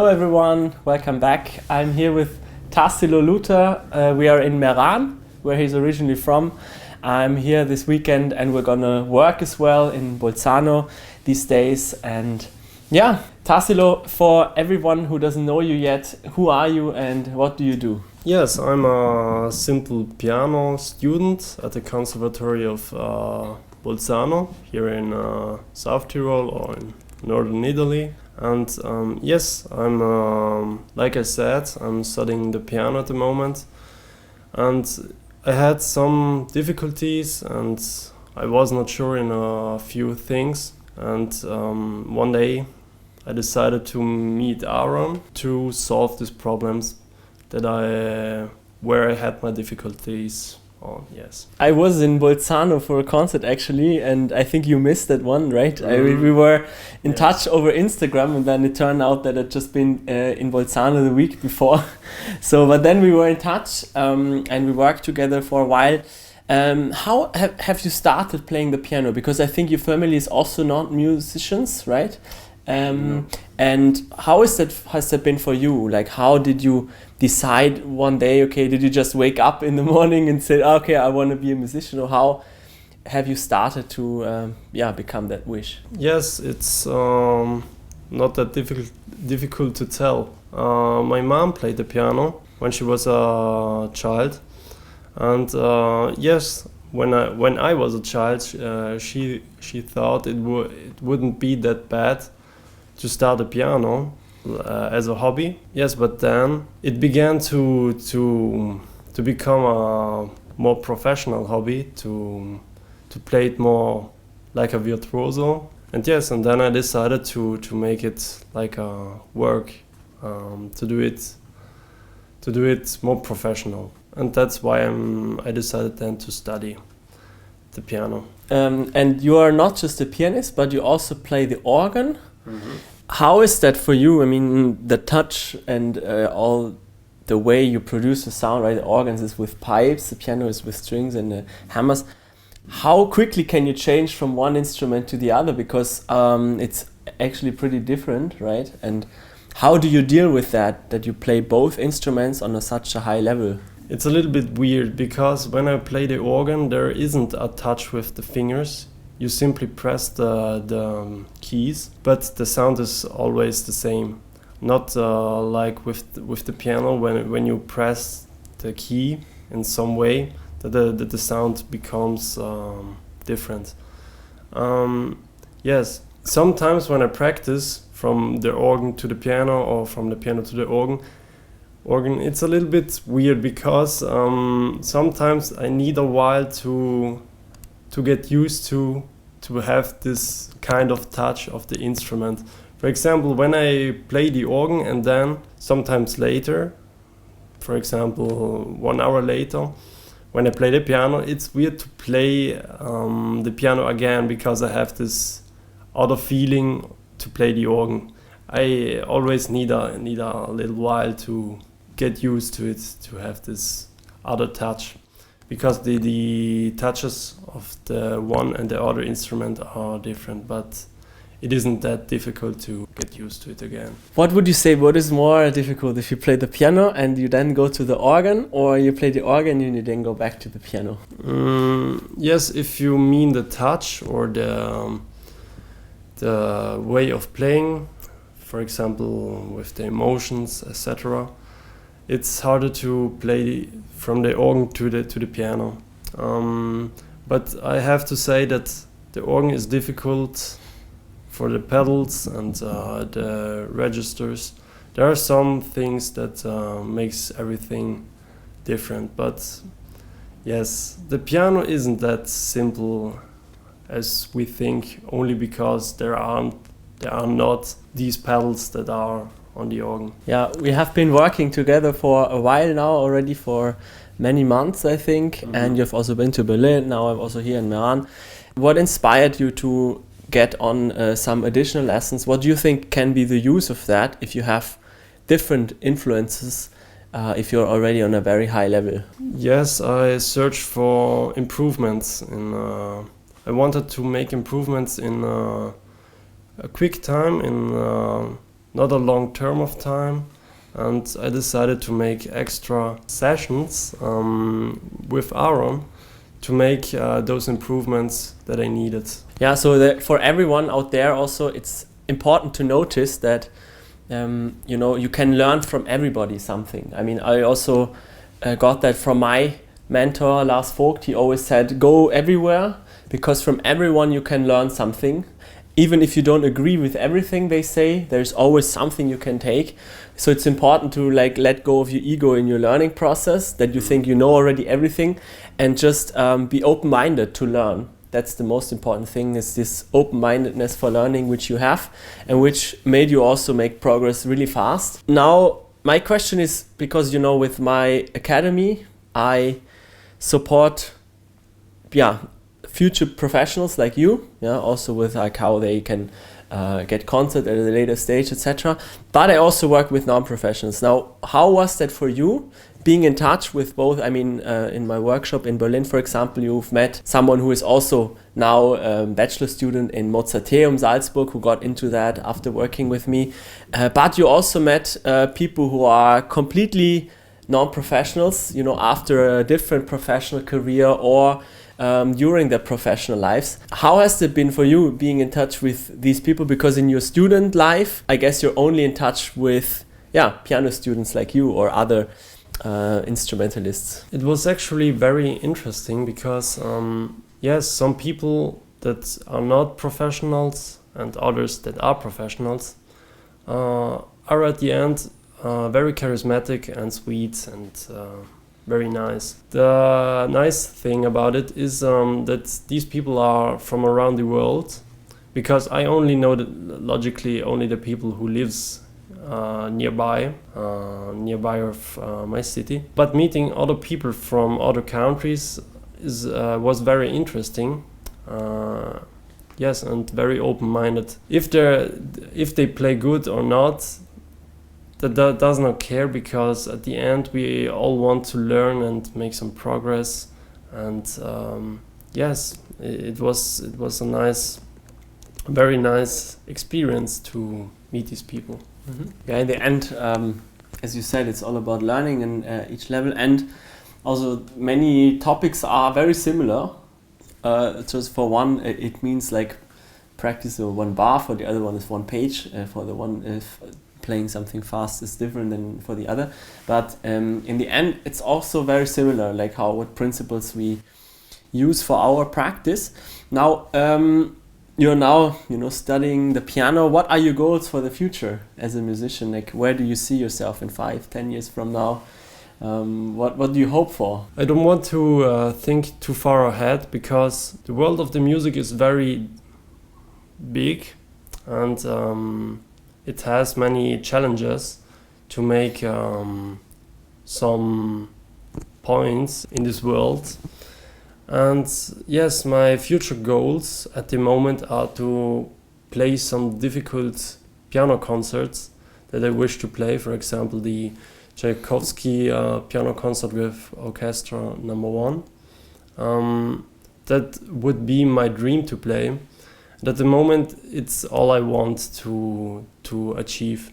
everyone, welcome back. I'm here with Tassilo. We are in Meran, where he's originally from. I'm here this weekend and we're gonna work as well in Bolzano these days. And yeah, Tassilo, for everyone who doesn't know you yet, who are you and what do you do? Yes, I'm a simple piano student at the Conservatory of Bolzano here in South Tyrol or in northern Italy. And yes, I'm like I said, I'm studying the piano at the moment. And I had some difficulties and I was not sure in a few things. And one day I decided to meet Aaron to solve these problems where I had my difficulties on, yes. I was in Bolzano for a concert actually, and I think you missed that one, right? We were in touch over Instagram, and then it turned out that I'd just been in Bolzano the week before. But then we were in touch and we worked together for a while. How have you started playing the piano? Because I think your family is also not musicians, right? No. And has that been for you? Like, how did you decide one day, okay, did you just wake up in the morning and say, okay, I want to be a musician? Or how have you started to become that wish? Yes, it's not that difficult to tell. My mom played the piano when she was a child. And yes, when I was a child, she thought it wouldn't be that bad to start the piano as a hobby. Yes, but then it began to become a more professional hobby, to play it more like a virtuoso. And yes, and then I decided to make it like a work, to do it more professional. And that's why I decided then to study the piano. And you are not just a pianist, but you also play the organ. Mm-hmm. How is that for you? I mean, the touch and all the way you produce the sound, right? The organs is with pipes, the piano is with strings and hammers. How quickly can you change from one instrument to the other? Because it's actually pretty different, right? And how do you deal with that you play both instruments on such a high level? It's a little bit weird because when I play the organ, there isn't a touch with the fingers. You simply press the keys, but the sound is always the same. Not like with the piano when you press the key in some way, that the sound becomes different. Yes, sometimes when I practice from the organ to the piano or from the piano to the organ, it's a little bit weird because sometimes I need a while to get used to have this kind of touch of the instrument. For example, when I play the organ and then sometimes later, for example 1 hour later, when I play the piano, it's weird to play the piano again because I have this other feeling to play the organ. I always need a little while to get used to it, to have this other touch. Because the touches of the one and the other instrument are different, but it isn't that difficult to get used to it again. What would you say, what is more difficult, if you play the piano and you then go to the organ, or you play the organ and you then go back to the piano? Yes, if you mean the touch or the way of playing, for example with the emotions, etc., it's harder to play from the organ to the piano. But I have to say that the organ is difficult for the pedals and the registers. There are some things that makes everything different. But yes, the piano isn't that simple as we think, only because there are not these pedals that are on the organ. Yeah, we have been working together for a while now already, for many months I think. Mm-hmm. And you've also been to Berlin, now I'm also here in Meran. What inspired you to get on some additional lessons? What do you think can be the use of that if you have different influences, if you're already on a very high level? Yes, I searched for improvements. I wanted to make improvements in a quick time, in not a long term of time, and I decided to make extra sessions with Aaron to make those improvements that I needed. Yeah, so for everyone out there also, it's important to notice that you can learn from everybody something. I mean, I also got that from my mentor, Lars Vogt. He always said, go everywhere, because from everyone you can learn something. Even if you don't agree with everything they say, there's always something you can take. So it's important to let go of your ego in your learning process, that you think you know already everything, and just be open-minded to learn. That's the most important thing, is this open-mindedness for learning which you have, and which made you also make progress really fast. Now, my question is, because with my academy, I support future professionals like you, also with how they can get concert at a later stage, etc. But I also work with non-professionals. Now, how was that for you, being in touch with both? I mean, in my workshop in Berlin, for example, you've met someone who is also now a bachelor student in Mozart Album, Salzburg, who got into that after working with me. But you also met people who are completely non-professionals, after a different professional career or during their professional lives. How has it been for you being in touch with these people? Because in your student life, I guess you're only in touch with piano students like you or other instrumentalists. It was actually very interesting because yes, some people that are not professionals and others that are professionals are at the end very charismatic and sweet and very nice. The nice thing about it is that these people are from around the world, because I only know logically only the people who lives nearby of my city. But meeting other people from other countries was very interesting. Yes, and very open-minded. If they play good or not, that does not care, because at the end we all want to learn and make some progress. And yes, it was a very nice experience to meet these people. Mm-hmm. Yeah, in the end, as you said, it's all about learning in each level, and also many topics are very similar. Just for one, it means like practice one bar. For the other one is one page. For the one if playing something fast is different than for the other, but in the end it's also very similar, like what principles we use for our practice. Now you're now studying the piano. What are your goals for the future as a musician? Like, where do you see yourself in 5-10 years from now? What do you hope for? I don't want to think too far ahead, because the world of the music is very big, and it has many challenges to make some points in this world. And yes, my future goals at the moment are to play some difficult piano concerts that I wish to play. For example, the Tchaikovsky piano concert with orchestra number 1. That would be my dream to play. And at the moment, it's all I want to achieve,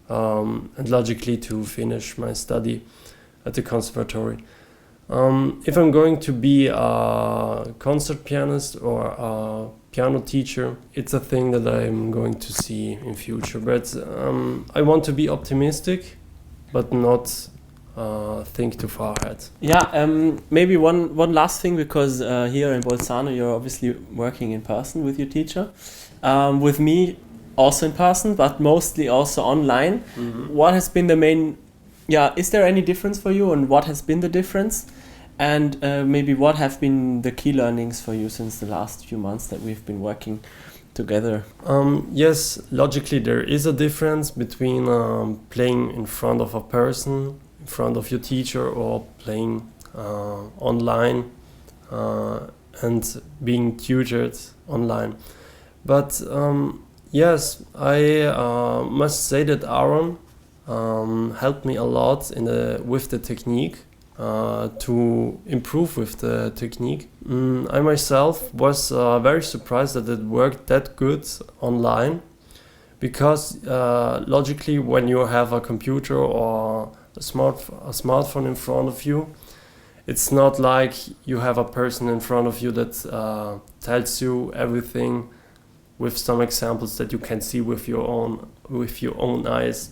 and logically to finish my study at the conservatory. If I'm going to be a concert pianist or a piano teacher, it's a thing that I'm going to see in future. But I want to be optimistic, but not think too far ahead. Yeah, maybe one last thing, because here in Bolzano you're obviously working in person with your teacher. With me also in person, but mostly also online. Mm-hmm. What has been the main... is there any difference for you, and what has been the difference? And maybe what have been the key learnings for you since the last few months that we've been working together? Yes, logically there is a difference between playing in front of a person, in front of your teacher, or playing online and being tutored online. But yes, I must say that Aaron helped me a lot with the technique, to improve with the technique. I myself was very surprised that it worked that good online, because logically, when you have a computer or a smartphone in front of you, it's not like you have a person in front of you that tells you everything with some examples that you can see with your own eyes.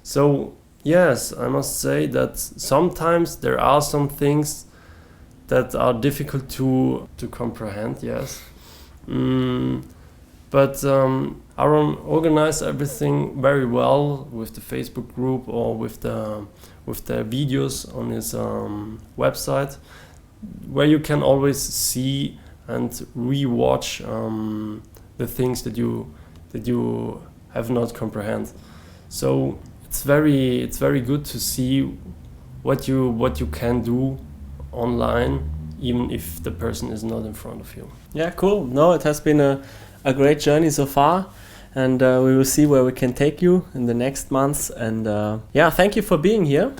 So yes, I must say that sometimes there are some things that are difficult to comprehend. Yes, but Aaron organized everything very well with the Facebook group or with the videos on his website, where you can always see and re-watch the things that you have not comprehend. So it's very good to see what you can do online, even if the person is not in front of you. Yeah, cool. No, it has been a great journey so far, and we will see where we can take you in the next months. And yeah, thank you for being here,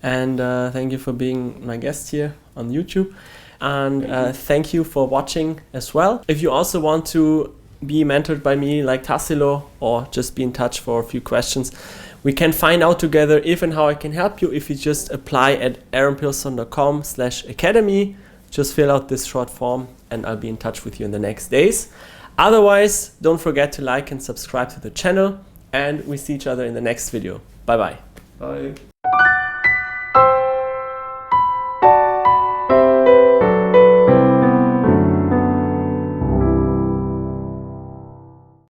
and thank you for being my guest here on YouTube, and thank you for watching as well. If you also want to be mentored by me like Tassilo, or just be in touch for a few questions, we can find out together if and how I can help you if you just apply at aaronpilson.com/academy. Just fill out this short form and I'll be in touch with you in the next days. Otherwise, don't forget to like and subscribe to the channel, and we see each other in the next video. Bye bye. Bye.